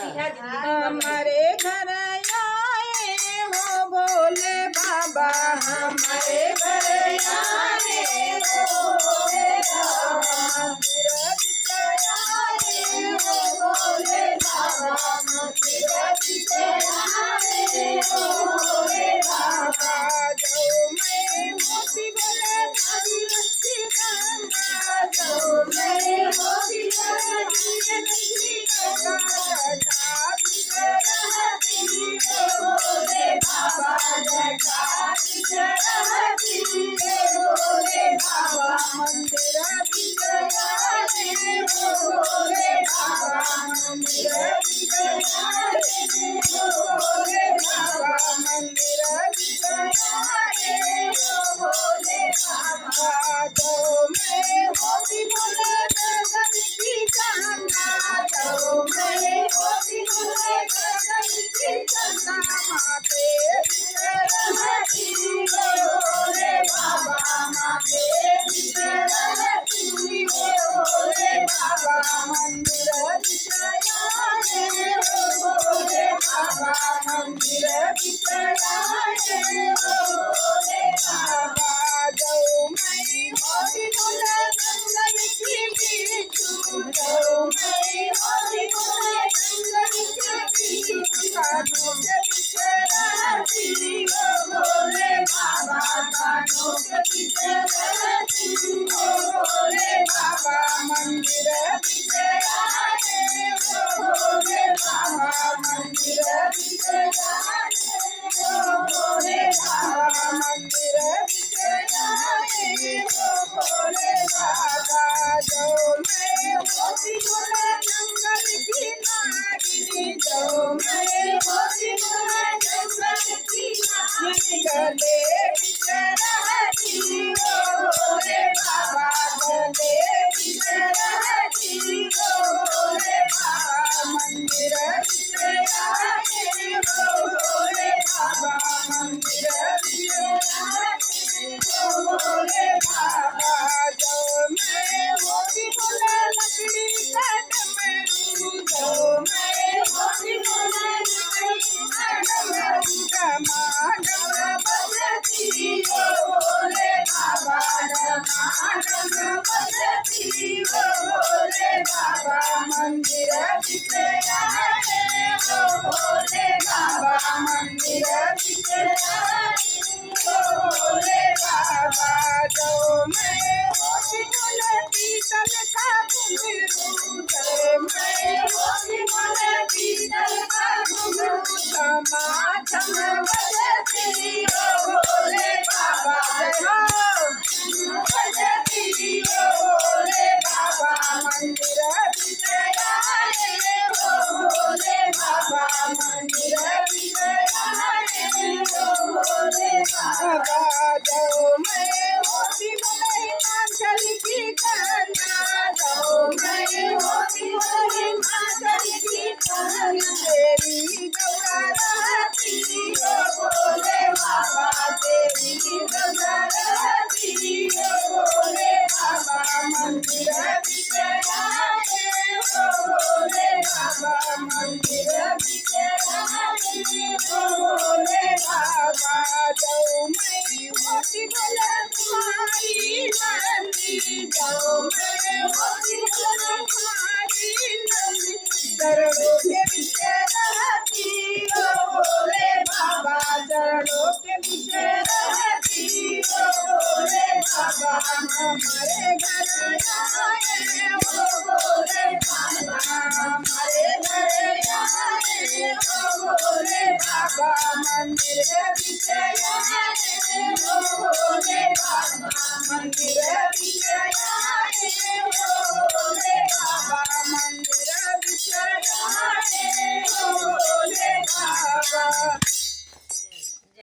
हमारे घर आए हो भोले बाबा, हमारे घर आए हो भोले बाबा, मंदिर आए हो भोले बाबा, मंदिर आए हो भोले बाबा। जाओ मैं मोती बोले भाभी रस्सी गंगा, जाओ मैं मोती बोले भाभी रस्सी गंगा, भोले बाबा जटाती चढ़ती भोले बाबा, मंदिर बिचराते भोले बाबा, मंदिर बिचराते भोले बाबा, मंदिर बिचराते भोले बाबा। तो मैं होती भोले गगन की चंदा, तो मैं होती भोले गगन की चंदा, माते बिचरती भोले बाबा, माते बिचरती भोले बाबा, मंदिर बिचराते भोले बाबा, मंदिर बिचराते भोले बाबा। जाओ मैं होती भोले गंगन की बीचू, जाओ मैं होती भोले गंगन की बीचू, कानों के बिचराती भोले बाबा, कानों के बिचराती भोले बाबा, मंदिर बिचराते भोले बाबा, मंदिर बिचराते भोले बाबा, मंदिर बिचराते भोले बाबा। जाओ मैं होती भोले जंगल की नागिनी, जाओ मैं होती भोले जंगल की नागिनी, गले बिचराती भोले बाबा, गले बिचराती भोले बाबा, मंदिर बिचराते भोले बाबा, मंदिर बिचराते भोले बाबा। जाओ मैं होती भोले लकड़ी का डमरू, जाओ मैं होती भोले लकड़ी का डमरू, डमाडम बजती भोले बाबा, डमाडम बजती भोले बाबा, मंदिर बिचराते भोले बाबा, मंदिर बिचराते भोले बाबा। जाओ मैं होती भोले पीतल का घुंघरू, जाओ मैं होती भोले पीतल का घुंघरू, धमाधम बजती भोले बाबा, बजती भोले बाबा, मंदिर बिचराते भोले बाबा, मंदिर बिचराते भोले बाबा। जाओ मैं होती भोले हिमाचल की कन्या, जाओ मैं होती भोले हिमाचल की कन्या, तेरी गौरा रहती भोले बाबा, तेरी गौरा रहती भोले बाबा, मंदिर बिचराते भोले बाबा, मंदिर बिचराते भोले बाबा। जाओ मैं होती भोले तुम्हारी नंदी, जाओ मैं होती भोले तुम्हारी नंदी, चरणों के बिचराती भोले बाबा, चरणों के बिचराती भोले बाबा, हमारे घर आए हो भोले बाबा, हमारे घर आए हो भोले बाबा, मंदिर बिचराते भोले बाबा, मंदिर बिचराते